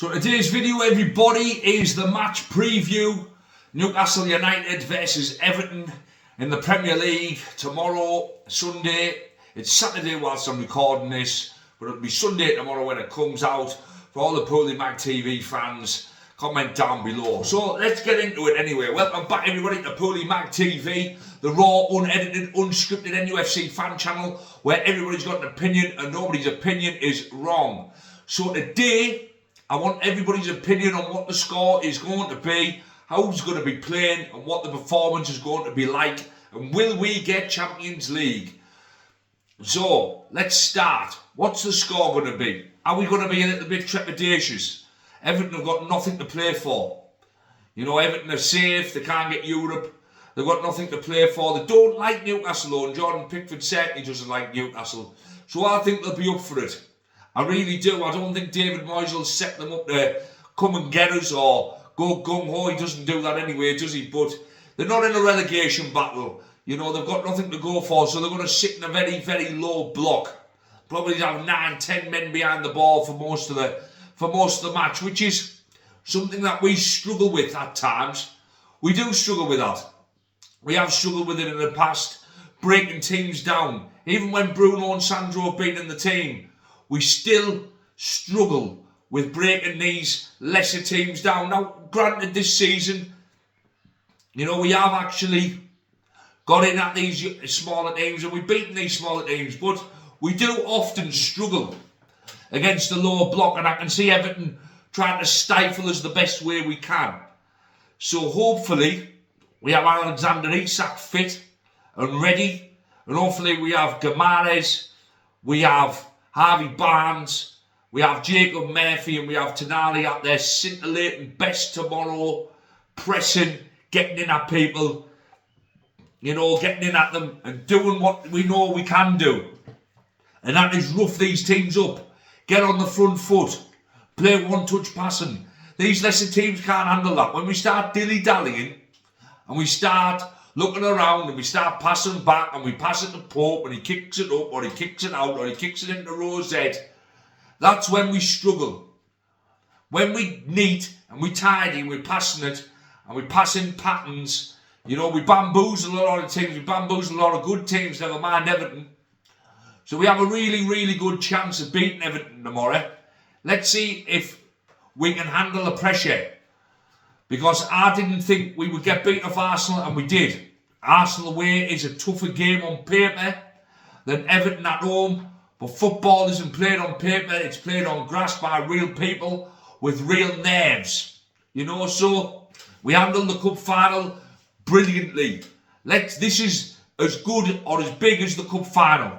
So today's video, everybody, is the match preview. Newcastle United versus Everton in the Premier League tomorrow, Sunday. It's Saturday whilst I'm recording this, but it'll be Sunday tomorrow when it comes out. For all the PoolieMagTV fans, comment down below. So let's get into it anyway. Welcome back everybody to PoolieMagTV, the raw, unedited, unscripted NUFC fan channel where everybody's got an opinion and nobody's opinion is wrong. So today, I want everybody's opinion on what the score is going to be, who's going to be playing and what the performance is going to be like, and will we get Champions League? So, let's start. What's the score going to be? Are we going to be a little bit trepidatious? Everton have got nothing to play for. You know, Everton are safe, they can't get Europe, they've got nothing to play for. They don't like Newcastle though, and Jordan Pickford certainly doesn't like Newcastle. So I think they'll be up for it. I really do. I don't think David Moyes will set them up to come and get us or go gung-ho. He doesn't do that anyway, does he? But they're not in a relegation battle. You know, they've got nothing to go for, so they're going to sit in a very, very low block. Probably have 9, 10 men behind the ball for most of the match, which is something that we struggle with at times. We do struggle with that. We have struggled with it in the past, breaking teams down. Even when Bruno and Sandro have been in the team, we still struggle with breaking these lesser teams down. Now, granted, this season, you know, we have actually got in at these smaller teams and we've beaten these smaller teams, but we do often struggle against the lower block, and I can see Everton trying to stifle us the best way we can. So hopefully we have Alexander Isak fit and ready, and hopefully we have Gamares, we have Harvey Barnes, we have Jacob Murphy, and we have Tonali out there scintillating best tomorrow, pressing, getting in at people, you know, getting in at them and doing what we know we can do. And that is rough these teams up, get on the front foot, play one-touch passing. These lesser teams can't handle that. When we start dilly-dallying and we start looking around and we start passing back and we pass it to Pope and he kicks it up or he kicks it out or he kicks it into Rosette, that's when we struggle. When we neat and we tidy and we're passing it and we pass in patterns, you know, we bamboozle a lot of teams, we bamboozle a lot of good teams, never mind Everton. So we have a really, really good chance of beating Everton tomorrow. Let's see if we can handle the pressure. Because I didn't think we would get beat off Arsenal, and we did. Arsenal away is a tougher game on paper than Everton at home. But football isn't played on paper, it's played on grass by real people with real nerves. You know, so we handled the cup final brilliantly. This is as good or as big as the cup final.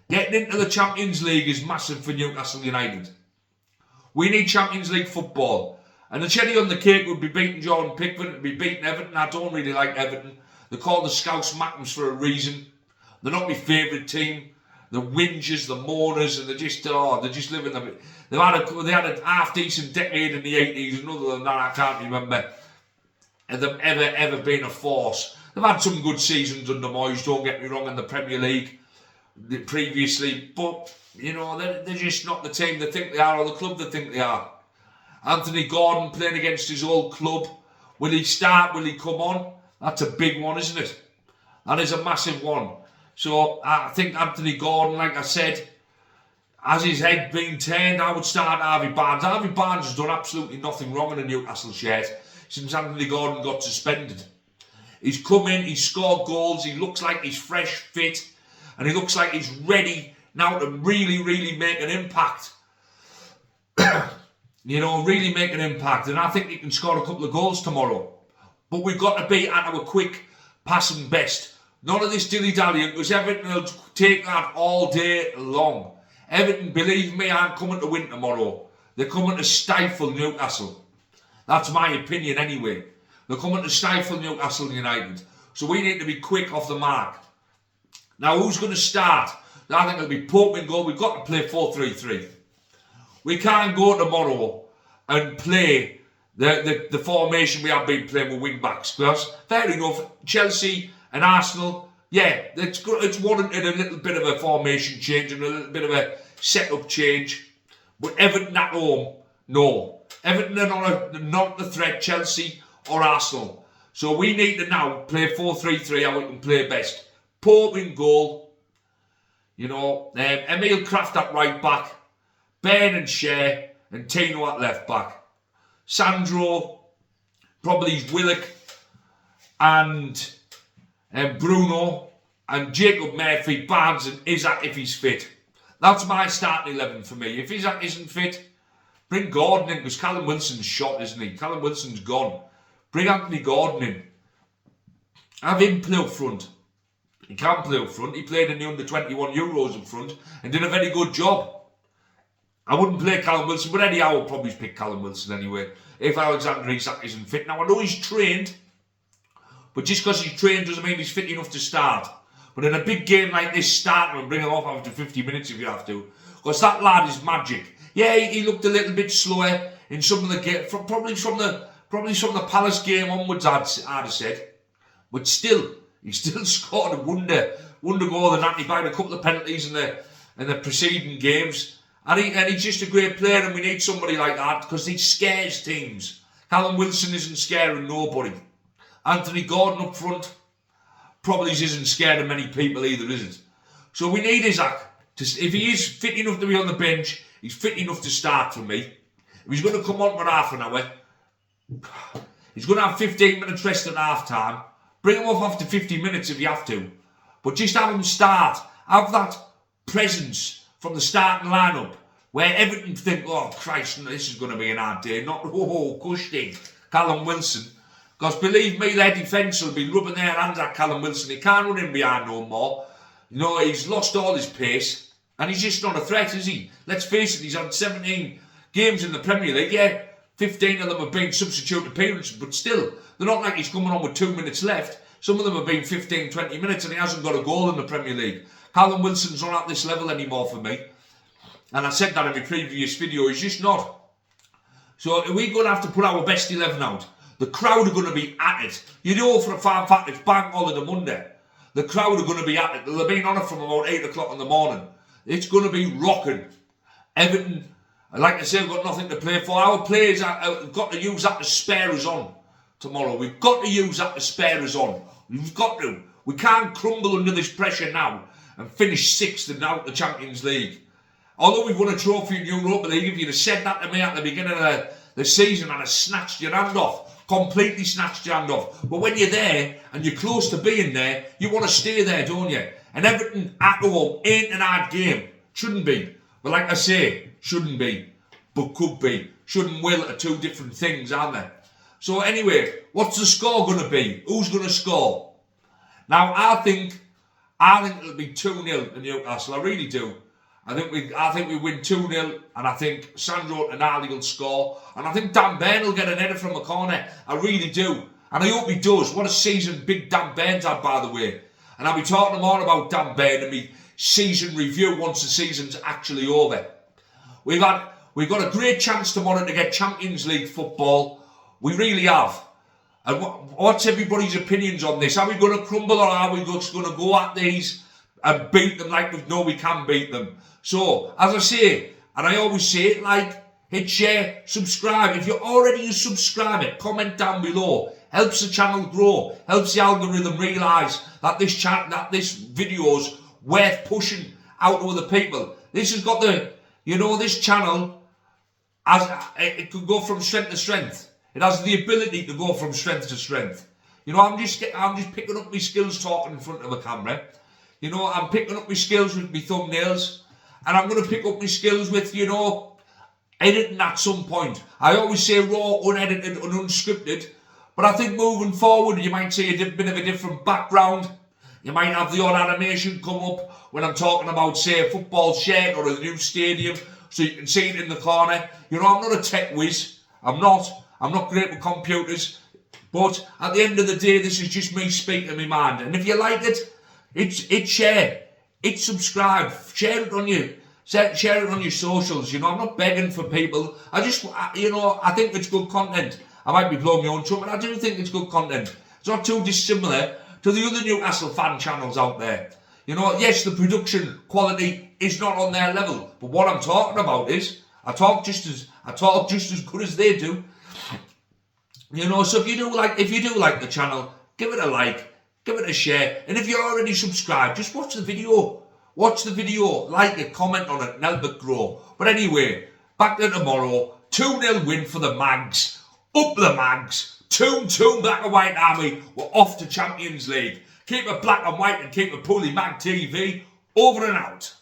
Getting into the Champions League is massive for Newcastle United. We need Champions League football. And the cherry on the cake would be beating Jordan Pickford, it would be beating Everton. I don't really like Everton. They're called the Scouse Mackums for a reason. They're not my favourite team. The whingers, the mourners, and they're just living the... They had a half-decent decade in the 80s, and other than that, I can't remember them ever been a force. They've had some good seasons under Moyes, don't get me wrong, in the Premier League previously, but, you know, they're just not the team they think they are or the club they think they are. Anthony Gordon playing against his old club. Will he start? Will he come on? That's a big one, isn't it? That is a massive one. So I think Anthony Gordon, like I said, has his head been turned, I would start Harvey Barnes. Harvey Barnes has done absolutely nothing wrong in a Newcastle shirt since Anthony Gordon got suspended. He's come in, he's scored goals, he looks like he's fresh, fit, and he looks like he's ready now to really, really make an impact. You know, really make an impact. And I think he can score a couple of goals tomorrow. But we've got to be at our quick passing best. None of this dilly-dallying, because Everton will take that all day long. Everton, believe me, aren't coming to win tomorrow. They're coming to stifle Newcastle. That's my opinion anyway. They're coming to stifle Newcastle United. So we need to be quick off the mark. Now, who's going to start? I think it'll be Pope in goal. We've got to play 4-3-3. We can't go tomorrow and play the formation we have been playing with wing-backs. Because, fair enough, Chelsea and Arsenal, yeah, it's warranted a little bit of a formation change and a little bit of a set-up change. But Everton at home, no. Everton are not the threat, Chelsea or Arsenal. So we need to now play 4-3-3 how we can play best. Pope in goal. You know, Emil Kraft at right back. Ben and Shea and Tino at left back. Sandro, probably Willock and Bruno and Jacob Murphy, Barnes and Isaac if he's fit. That's my starting 11 for me. If Isaac isn't fit, bring Gordon in because Callum Wilson's shot, isn't he? Callum Wilson's gone. Bring Anthony Gordon in. Have him play up front. He can play up front. He played in the under-21 Euros up front and did a very good job. I wouldn't play Callum Wilson, but anyhow, I would probably pick Callum Wilson anyway. If Alexander Isak isn't fit. Now, I know he's trained, but just because he's trained doesn't mean he's fit enough to start. But in a big game like this, start him and bring him off after 50 minutes if you have to. Because that lad is magic. Yeah, he looked a little bit slower in some of the game, probably from the Palace game onwards, I'd have said. But still, he still scored a wonder goal than that. He bagged a couple of penalties in the preceding games. And he's just a great player, and we need somebody like that because he scares teams. Callum Wilson isn't scaring nobody. Anthony Gordon up front probably isn't scaring many people either, is it? So we need Isaac. If he is fit enough to be on the bench, he's fit enough to start for me. If he's going to come on for half an hour, he's going to have 15 minutes rest at half time. Bring him off after 50 minutes if you have to. But just have him start. Have that presence from the starting lineup where Everton think, oh Christ, this is going to be an hard day. Not, oh, Cushing, Callum Wilson. Because believe me, their defence will be rubbing their hands at Callum Wilson. He can't run in behind no more. You know, he's lost all his pace. And he's just not a threat, is he? Let's face it, he's had 17 games in the Premier League. Yeah, 15 of them have been substitute appearances. But still, they're not like he's coming on with 2 minutes left. Some of them have been 15, 20 minutes and he hasn't got a goal in the Premier League. Callum Wilson's not at this level anymore for me. And I said that in my previous video, he's just not. So we're going to have to put our best 11 out. The crowd are going to be at it. You know for a fact it's Bank Holiday Monday. The crowd are going to be at it. They've been on it from about 8 o'clock in the morning. It's going to be rocking. Everton, like I say, have got nothing to play for. Our players have got to use that to spare us on tomorrow. We've got to use that to spare us on. We've got to. We can't crumble under this pressure now and finish 6th and out the Champions League. Although we've won a trophy in Europa League, if you'd have said that to me at the beginning of the season, I'd have snatched your hand off. Completely snatched your hand off. But when you're there and you're close to being there, you want to stay there, don't you? And Everton at home ain't an hard game. Shouldn't be. But like I say, shouldn't be. But could be. Should and will are two different things, aren't they? So anyway, what's the score going to be? Who's going to score? Now, I think it'll be 2-0 to Newcastle. I really do. I think we win 2-0, and I think Sandro Tonali will score, and I think Dan Burn will get an header from a corner. I really do, and I hope he does. What a season big Dan Burn's had, by the way. And I'll be talking more about Dan Burn in my season review once the season's actually over. We've got a great chance tomorrow to get Champions League football. We really have. And what's everybody's opinions on this? Are we going to crumble, or are we just going to go at these and beat them like we know we can beat them? So, as I say, and I always say it, like, hit share, subscribe. If you're already a subscriber, comment down below. Helps the channel grow. Helps the algorithm realise that this video's worth pushing out to other people. This has got this channel, it could go from strength to strength. It has the ability to go from strength to strength. You know, I'm just picking up my skills talking in front of a camera. You know, I'm picking up my skills with my thumbnails. And I'm going to pick up my skills with, editing at some point. I always say raw, unedited and unscripted. But I think moving forward, you might see a bit of a different background. You might have the odd animation come up when I'm talking about, say, a football shed or a new stadium. So you can see it in the corner. You know, I'm not a tech whiz. I'm not great with computers. But at the end of the day, this is just me speaking my mind. And if you like it, it's share. It's subscribe, share it on your socials. You know, I'm not begging for people. I think it's good content. I might be blowing my own trumpet, but I do think it's good content. It's not too dissimilar to the other Newcastle fan channels out there. You know, yes, the production quality is not on their level, but what I'm talking about is I talk just as good as they do. You know, so if you do like the channel, give it a like, give it a share, and if you're already subscribed, just watch the video. Watch the video, like it, comment on it, and help it grow. But anyway, back to tomorrow. 2-0 win for the Mags. Up the Mags. Toon, Black and White Army. We're off to Champions League. Keep it black and white and keep it PoolieMagTV. Over and out.